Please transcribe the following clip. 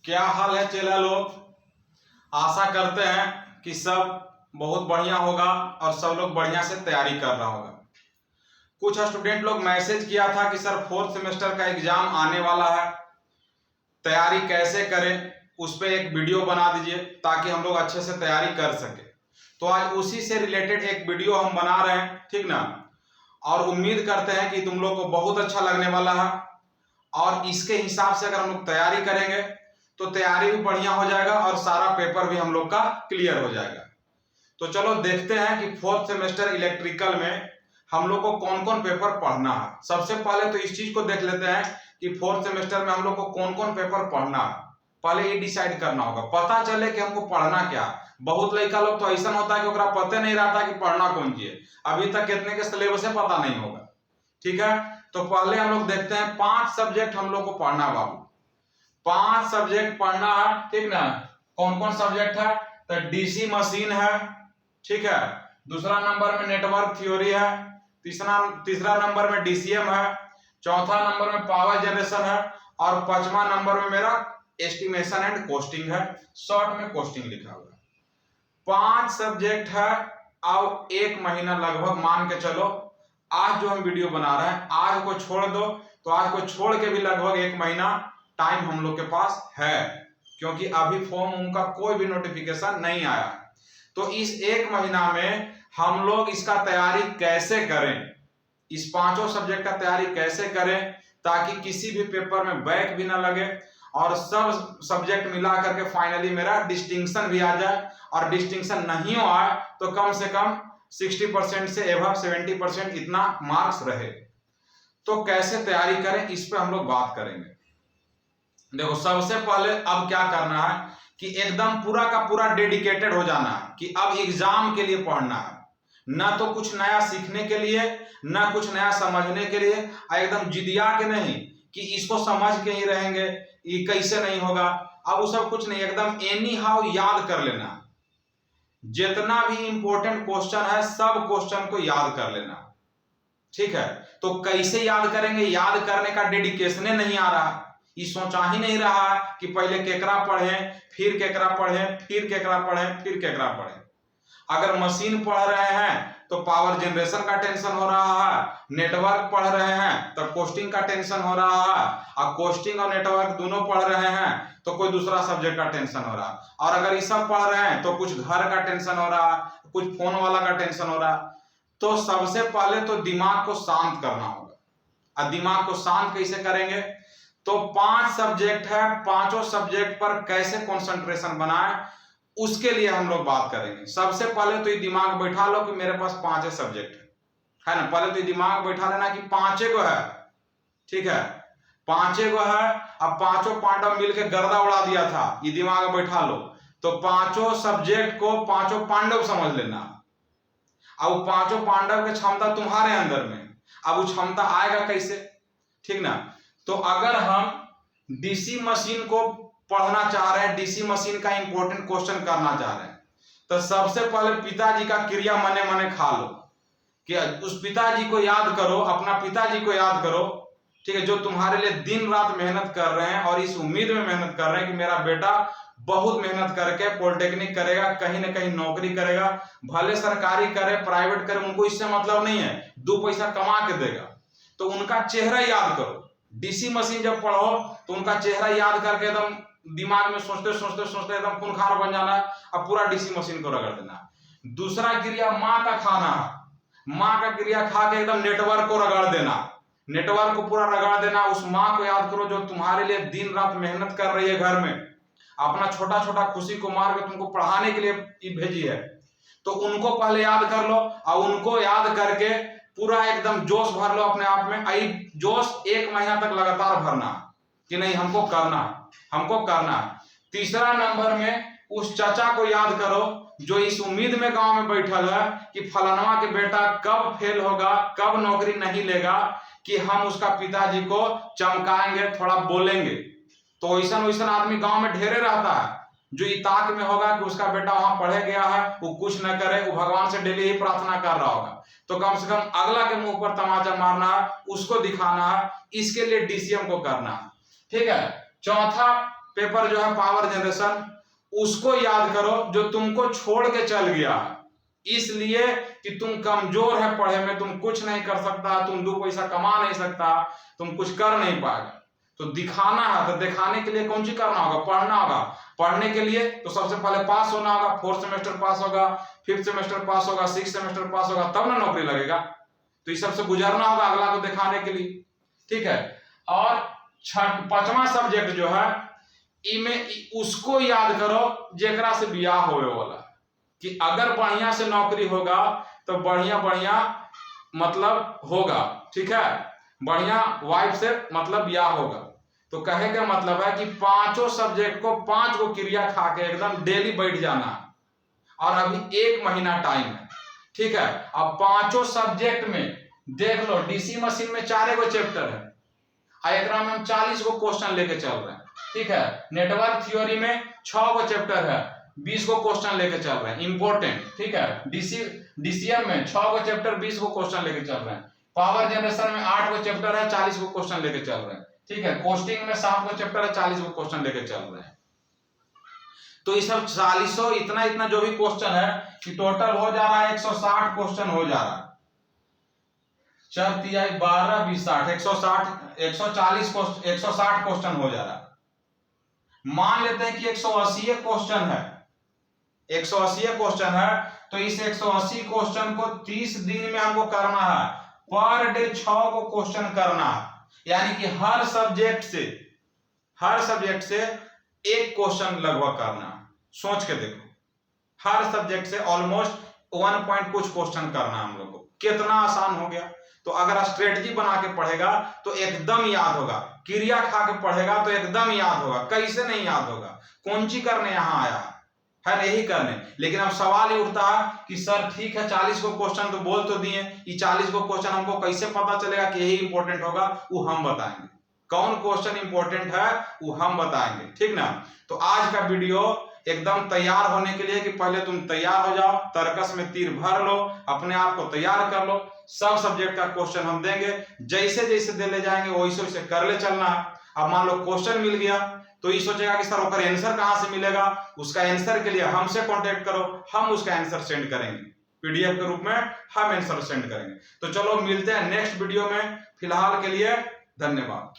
क्या हाल है चेला लोग। आशा करते हैं कि सब बहुत बढ़िया होगा और सब लोग बढ़िया से तैयारी कर रहा होगा। कुछ स्टूडेंट लोग मैसेज किया था कि सर 4th सेमेस्टर का एग्जाम आने वाला है, तैयारी कैसे करें, उस पर एक वीडियो बना दीजिए ताकि हम लोग अच्छे से तैयारी कर सके। तो आज उसी से रिलेटेड एक वीडियो हम बना रहे हैं, ठीक ना। और उम्मीद करते हैं कि तुम लोग को बहुत अच्छा लगने वाला है और इसके हिसाब से अगर हम लोग तैयारी करेंगे तो तैयारी भी बढ़िया हो जाएगा और सारा पेपर भी हम लोग का क्लियर हो जाएगा। तो चलो देखते हैं कि 4th सेमेस्टर इलेक्ट्रिकल में हम लोग को कौन कौन पेपर पढ़ना है। सबसे पहले तो इस चीज को देख लेते हैं कि 4th सेमेस्टर में हम लोग को कौन कौन पेपर पढ़ना है। पहले ये डिसाइड करना होगा, पता चले कि हमको पढ़ना क्या। बहुत लड़का लोग तो ऐसा होता है कि ओकरा पता नहीं रहता कि पढ़ना कौन चीज है, अभी तक कितने के सिलेबस है पता नहीं होगा। ठीक है, तो पहले हम लोग देखते हैं 5 सब्जेक्ट हम लोग को पढ़ना बाबू। 5 सब्जेक्ट पढ़ना है, ठीक ना। कौन कौन सब्जेक्ट है? तो डीसी मशीन है, ठीक है। दूसरा नंबर में नेटवर्क थ्योरी है, तीसरा नंबर में डीसीएम है, चौथा नंबर में पावर जनरेशन है और पांचवा नंबर में मेरा एस्टिमेशन एंड कॉस्टिंग है। शॉर्ट में कॉस्टिंग लिखा हुआ है। 5 सब्जेक्ट है और 1 महीना लगभग मान के चलो। आज जो हम वीडियो बना रहे हैं, आज को छोड़ दो तो आज को छोड़ के भी लगभग 1 महीना टाइम हम लोग के पास है, क्योंकि अभी फॉर्म उनका कोई भी नोटिफिकेशन नहीं आया। तो इस 1 महीना में हम लोग इसका तैयारी कैसे करें, इस 5 सब्जेक्ट का तैयारी कैसे करें ताकि किसी भी पेपर में बैक भी ना लगे और सब सब्जेक्ट मिला करके फाइनली मेरा डिस्टिंक्शन भी आ जाए। और डिस्टिंक्शन नहीं हो आए तो कम से कम 60% से एवं 70% इतना मार्क्स रहे। तो कैसे तैयारी करें इस पे हम लोग बात करेंगे। देखो, सबसे पहले अब क्या करना है कि एकदम पूरा का पूरा डेडिकेटेड हो जाना है कि अब एग्जाम के लिए पढ़ना है, ना तो कुछ नया सीखने के लिए ना कुछ नया समझने के लिए। एकदम जिदिया के नहीं कि इसको समझ के ही रहेंगे, ये कैसे नहीं होगा, अब वो सब कुछ नहीं, एकदम एनी हाउ याद कर लेना। जितना भी इंपॉर्टेंट क्वेश्चन है सब क्वेश्चन को याद कर लेना, ठीक है। तो कैसे याद करेंगे, याद करने का डेडिकेशन नहीं आ रहा, ये सोचा ही नहीं रहा कि पहले केकरा पढ़ें फिर केकरा पढ़ें फिर केकरा पढ़ें फिर केकरा पढ़ें। अगर मशीन पढ़ रहे हैं तो पावर जनरेशन का टेंशन हो रहा है, नेटवर्क पढ़ रहे हैं तो कॉस्टिंग का टेंशन हो रहा है, और कॉस्टिंग और नेटवर्क दोनों पढ़ रहे हैं तो कोई दूसरा सब्जेक्ट का टेंशन हो रहा है। और अगर ये सब पढ़ रहे हैं तो कुछ घर का टेंशन हो रहा है, कुछ फोन वाला का टेंशन हो रहा है। तो सबसे पहले तो दिमाग को शांत करना होगा। और दिमाग को शांत कैसे करेंगे? तो 5 सब्जेक्ट है, 5 सब्जेक्ट पर कैसे कंसंट्रेशन बनाए उसके लिए हम लोग बात करेंगे। सबसे पहले तो ये दिमाग बैठा लो कि मेरे पास 5 सब्जेक्ट है ना। पहले तो ये दिमाग बैठा लेना कि 5 गो है, ठीक है, 5 गो है। अब 5 पांडव मिलकर गर्दा उड़ा दिया था, ये दिमाग बैठा लो। तो 5 सब्जेक्ट को 5 पांडव समझ लेना। अब 5 पांडव की क्षमता तुम्हारे अंदर में, अब वो क्षमता आएगा कैसे, ठीक ना। तो अगर हम डीसी मशीन को पढ़ना चाह रहे हैं, डीसी मशीन का इंपॉर्टेंट क्वेश्चन करना चाह रहे हैं, तो सबसे पहले पिताजी का क्रिया मने मने खा लो कि उस पिताजी को याद करो, अपना पिताजी को याद करो, ठीक है, जो तुम्हारे लिए दिन रात मेहनत कर रहे हैं और इस उम्मीद में मेहनत कर रहे हैं कि मेरा बेटा बहुत मेहनत करके पॉलिटेक्निक करेगा, कहीं ना कहीं नौकरी करेगा, भले सरकारी करे प्राइवेट करे, उनको इससे मतलब नहीं है, 2 पैसा कमा के देगा। तो उनका चेहरा याद करो। डीसी मशीन जब पढ़ो तो उनका चेहरा याद करके एकदम दिमाग में सोचते सोचते सोचते एकदम खूंखार बन जाना, अब पूरा डीसी मशीन को रगड़ देना। दूसरा क्रिया माँ का खाना, माँ का क्रिया खा के एकदम नेटवर्क को रगड़ देना, नेटवर्क को पूरा रगड़ देना। उस माँ को याद करो जो तुम्हारे लिए दिन रात मेहनत कर रही है, घर में अपना छोटा छोटा खुशी को मार के तुमको पढ़ाने के लिए भेजी है। तो उनको पहले याद कर लो और उनको याद करके पूरा एकदम जोश भर लो अपने आप में। आई जोश 1 महीना तक लगातार भरना कि नहीं हमको करना, हमको करना। तीसरा नंबर में उस चाचा को याद करो जो इस उम्मीद में गांव में बैठल है कि फलानवा के बेटा कब फेल होगा, कब नौकरी नहीं लेगा, कि हम उसका पिताजी को चमकाएंगे, थोड़ा बोलेंगे। तो ऐसा आदमी गांव में ढेरे रहता है जो इताक में होगा कि उसका बेटा वहां पढ़े गया है, वो कुछ न करे, वो भगवान से डेली ही प्रार्थना कर रहा होगा। तो कम से कम अगला के मुंह पर तमाचा मारना है, उसको दिखाना है, इसके लिए डीसीएम को करना है, ठीक है। चौथा पेपर जो है पावर जनरेशन, उसको याद करो जो तुमको छोड़ के चल गया, इसलिए कि तुम कमजोर है पढ़े में, तुम कुछ नहीं कर सकता, तुम 2 पैसा कमा नहीं सकता, तुम कुछ कर नहीं पाएगा। तो दिखाना है, तो दिखाने के लिए कौन चीज करना होगा, पढ़ना होगा। पढ़ने के लिए तो सबसे पहले पास होना होगा, 4th सेमेस्टर पास होगा, 5th सेमेस्टर पास होगा, 6th सेमेस्टर पास होगा, तब ना नौकरी लगेगा। तो इस सबसे गुजरना होगा अगला को दिखाने के लिए, ठीक है। और 5वां सब्जेक्ट जो है इमें उसको याद करो जेकरा से बियाह होवे वाला, कि अगर बढ़िया से नौकरी होगा तो बढ़िया बढ़िया मतलब होगा, ठीक है, बढ़िया वाइफ से मतलब बियाह होगा। तो कहे का मतलब है कि 5 सब्जेक्ट को 5 को क्रिया खा के एकदम डेली बैठ जाना, और अभी 1 महीना टाइम है, ठीक है। अब 5 सब्जेक्ट में देख लो, डीसी मशीन में 4 गो चैप्टर है, एकरा में हम 40 गो क्वेश्चन लेके चल रहे हैं, ठीक है। नेटवर्क थ्योरी में 6 गो चैप्टर है, 20 गो क्वेश्चन लेके चल रहे हैं इंपॉर्टेंट, ठीक है। डीसीएम में 6 गो चैप्टर, 20 गो क्वेश्चन लेके चल रहे हैं। पावर जनरेशन में 8 गो चैप्टर है, 40 गो क्वेश्चन लेके चल रहे हैं, ठीक है। कोस्टिंग में 7 गो चैप्टर है, 40 गो क्वेश्चन लेके चल रहे हैं। तो ये सब 40 इतना जो भी क्वेश्चन है कि टोटल हो जा रहा है 160 क्वेश्चन हो जा रहा है। 4 तिहाई 12 20 60 160 क्वेश्चन हो जा रहा है। मान लेते हैं कि 180 क्वेश्चन है, 180 क्वेश्चन है, तो इस 180 क्वेश्चन को 30 दिन में हमको करना है, पर डे 6 को क्वेश्चन करना है, यानी कि हर सब्जेक्ट से 1 क्वेश्चन लगभग करना है। सोच के देखो, हर सब्जेक्ट से ऑलमोस्ट 1 पॉइंट कुछ क्वेश्चन करना है हम लोग को, कितना आसान हो गया। तो अगर स्ट्रेटजी बना के पढ़ेगा तो एकदम याद होगा, क्रिया खा के पढ़ेगा तो एकदम याद होगा। कैसे नहीं याद होगा, कौन ची करने यहाँ आया है, यही करने। लेकिन अब सवाल ये उठता है कि सर ठीक है 40 को क्वेश्चन तो बोल तो दिए, ये 40 को क्वेश्चन हमको कैसे पता चलेगा कि यही इंपॉर्टेंट होगा, वो हम बताएंगे। कौन क्वेश्चन इंपॉर्टेंट है वो हम बताएंगे, ठीक ना। तो आज का वीडियो एकदम तैयार होने के लिए कि पहले तुम तैयार हो जाओ, तर्कस में तीर भर लो, अपने आप को तैयार कर लो। सब सब्जेक्ट का क्वेश्चन हम देंगे, जैसे जैसे दे ले जाएंगे वैसे वैसे कर ले चलना है। अब मान लो क्वेश्चन मिल गया तो ये सोचेगा कि सर उसका आंसर कहां से मिलेगा, उसका आंसर के लिए हमसे कांटेक्ट करो, हम उसका आंसर सेंड करेंगे, पीडीएफ के रूप में हम आंसर सेंड करेंगे। तो चलो मिलते हैं नेक्स्ट वीडियो में, फिलहाल के लिए धन्यवाद।